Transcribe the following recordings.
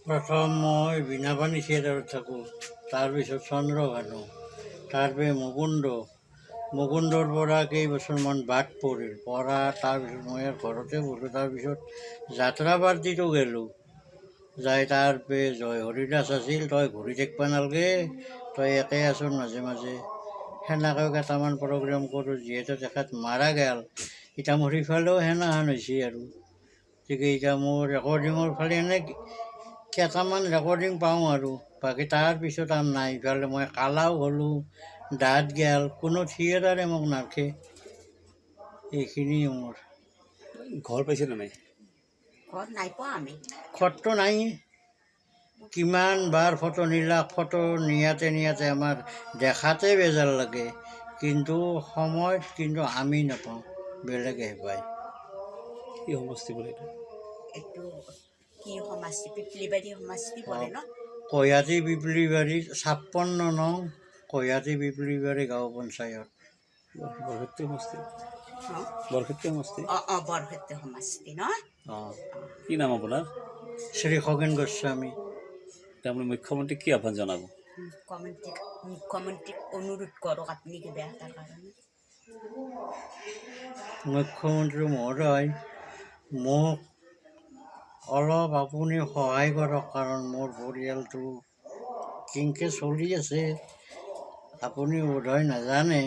প্ৰথম মই বীণাপানী থিয়েটাৰত থাকোঁ, তাৰপিছত চন্দ্ৰভানু, তাৰপিছত মুকুন্দৰ পৰা কেইবছৰমান বাদ পৰিল তাৰপিছত মই ঘৰতে বলোঁ। তাৰপিছত যাত্ৰা পাৰ্টিতো গ'লোঁ, যাই তাৰপে জয় হৰিদাস আছিল, তই ঘূৰি থাকিব নালাগে, তই একে আছোন মাজে মাজে, সেনেকৈ কেইটামান প্ৰগ্ৰেম কৰোঁ। যিহেতু তেখেত মাৰা গ'ল, এতিয়া মোৰ সিফালেও সেনাহান হৈছে আৰু গতিকে এতিয়া মোৰ ৰেকৰ্ডিঙৰ ফালে এনে কেইটামান ৰেকৰ্ডিং পাওঁ আৰু বাকী তাৰপিছত আৰু নাই। ইফালে মই কালাও হ'লোঁ, দাঁত গেল, কোনো থিয়েটাৰে মোক নাৰাখে। এইখিনিয়ে মোৰ। ঘৰ পাইছেনে নাই? ঘৰত নাই পোৱা আমি। ঘৰটো নাই, কিমান বাৰ ফটো নিলাক, ফটো নিয়াতে আমাৰ দেখাতে বেজাৰ লাগে, কিন্তু সময়ত কিন্তু আমি নাপাওঁ, বেলেগেহে পায়। কি সমষ্টি বোলে এইটো? এইটো কি সমষ্টি? পিপলিবাৰী সমষ্টি পৰে ন? কয়াতি পিপলিবাৰী 56 নং কয়াতি পিপলিবাৰী গাঁও পঞ্চায়ত। বৰক্ষেত্ৰী সমষ্টি? অঁ বৰক্ষেত্ৰী সমষ্টি? অঁ বৰক্ষেত্ৰী সমষ্টি ন? অঁ। কি নাম আপোনাৰ? শ্ৰী খগেন গোস্বামী। এতিয়া আপুনি মুখ্যমন্ত্ৰীক কি আহ্বান জনাব? মুখ্যমন্ত্ৰীক অনুৰোধ কৰক আপুনি কিবা এটাৰ কাৰণে। মুখ্যমন্ত্ৰী মহোদয়, মোক অলপ আপুনি সহায় কৰক, কাৰণ মোৰ পৰিয়ালটো কেনেকৈ চলি আছে আপুনি বোধহয় নাজানে।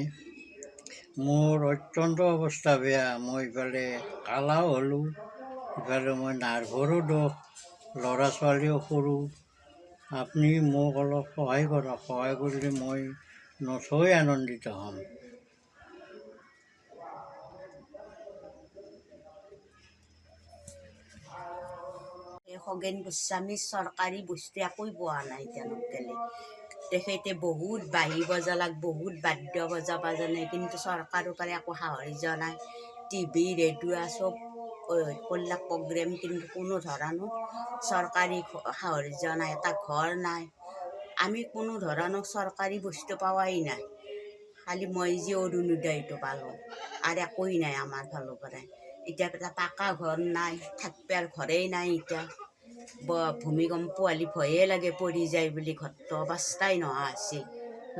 মোৰ অত্যন্ত অৱস্থা বেয়া, মই ইফালে কালাও হ'লোঁ, ইফালে মই নাৰ্ভৰো দুখ, ল'ৰা ছোৱালীও সৰু। আপুনি মোক অলপ সহায় কৰক, সহায় কৰিলে মই নথৈ আনন্দিত হ'ম। খগেন গোস্বামী চৰকাৰী বস্তু একোৱে পোৱা নাই এতিয়ালৈকে। তেখেতে বহুত বাঁহী বজালাক, বহুত বাদ্য বজাব জানে, কিন্তু চৰকাৰৰ পৰা একো সাহাৰ্য নাই। টিভি ৰেডিঅ' চব কল্যাক প্ৰগ্ৰেম, কিন্তু কোনো ধৰণৰ চৰকাৰী সাহাৰ্য নাই, এটা ঘৰ নাই। আমি কোনো ধৰণৰ চৰকাৰী বস্তু পোৱাই নাই, খালি মই যি অৰুণোদয়টো পালোঁ, আৰু একোৱেই নাই আমাৰ ফালৰ পৰাই। এতিয়া এটা পাকা ঘৰ নাই, থাকিবৰ ঘৰেই নাই। এতিয়া ভূমিকম্প হ'লে ভয়ে লাগে পৰি যায় বুলি, ঘৰটো অৱস্থাই নোহোৱা হৈছে।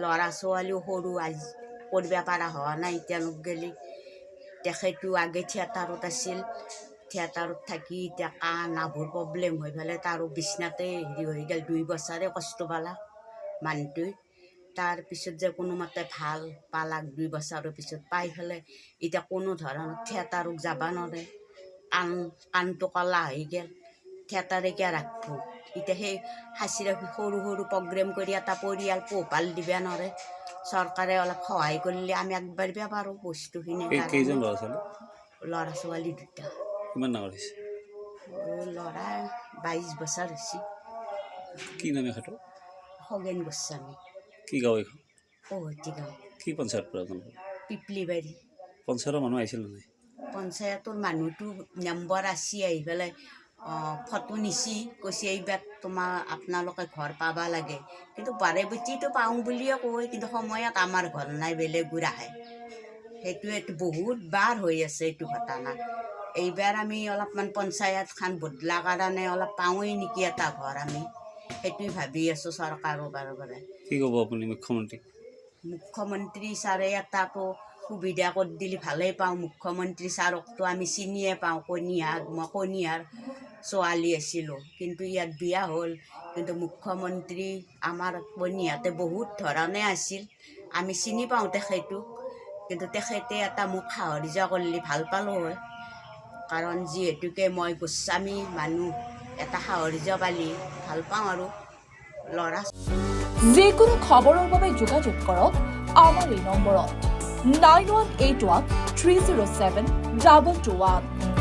ল'ৰা ছোৱালীও সৰু, আজি কৰিব পৰা হোৱা নাই এতিয়ালৈকে। তেখেতো আগে থিয়েটাৰত আছিল, থিয়েটাৰত থাকি এতিয়া নাভৰ প্ৰব্লেম হৈ পেলাই তাৰো বিচনাতে হেৰি হৈ গ'ল। 2 বছৰে কষ্ট পালাক মানুহটোৱে। তাৰপিছত যে কোনোমতে ভাল পালাক, 2 বছৰৰ পিছত পাই পেলাই এতিয়া কোনো ধৰণৰ থিয়েটাৰত যাব নোৱাৰে, কাণটো কলা হৈ গ'ল, থিয়েটাৰে কিয় ৰাখিব। এতিয়া সেই সাঁচি সৰু প্ৰগ্ৰেম কৰি এটা পৰিয়াল পোহপাল দিব নোৱাৰে। চৰকাৰে অলপ সহায় কৰিলে আমি আগবাঢ়িব পাৰোঁ বস্তুখিনি। কেইজন ল'ৰা ছোৱালী? ল'ৰা ছোৱালী 2টা। কিমান ডাঙৰ হৈছে? ল'ৰা 22 বছৰ হৈছে। কি নাম এখেতৰ? খগেন গোস্বামী। কি গাঁও এইখন? পহতি গাঁও। কি পঞ্চায়ত পৰা আপোনালোকৰ? পিপলিবাৰী। পঞ্চায়তৰ মানুহ আহিছিল নাই? পঞ্চায়তৰ মানুহটো নম্বৰ আহি পেলাই ফটো নিছি, কৈছে এইবাৰ আপোনালোকে ঘৰ পাবা লাগে, কিন্তু বাৰে বুটিটো পাওঁ বুলিয়ে কয়, কিন্তু সময়ত আমাৰ ঘৰ নাই, বেলেগৰ আহে। সেইটোৱেতো বহুত বাৰ হৈ আছে এইটো ঘটনা। এইবাৰ আমি অলপমান পঞ্চায়তখন বদলা কাৰণে অলপ পাওঁৱেই নেকি এটা ঘৰ, আমি সেইটোৱে ভাবি আছোঁ চৰকাৰৰ পৰা। কি ক'ব আপুনি মুখ্যমন্ত্ৰীক? মুখ্যমন্ত্ৰী ছাৰে এটাতো সুবিধা কৰি দিলে ভালেই পাওঁ। মুখ্যমন্ত্ৰী ছাৰকতো আমি চিনিয়ে পাওঁ, মই কণিহাৰ ছোৱালী আছিলোঁ, কিন্তু ইয়াত বিয়া হ'ল। কিন্তু মুখ্যমন্ত্ৰী আমাৰ কণিহাতে বহুত ধৰণে আছিল, আমি চিনি পাওঁ তেখেতক, কিন্তু তেখেতে এটা মোক সাহাৰ্য কৰিলে ভাল পালোঁ হয়। কাৰণ যিহেতুকে মই গোস্বামী মানুহ, এটা সাহাৰ্য পালি ভাল পাওঁ। আৰু ল'ৰা যিকোনো খবৰৰ বাবে যোগাযোগ কৰক আমাৰ এই নম্বৰত 9181 307 221।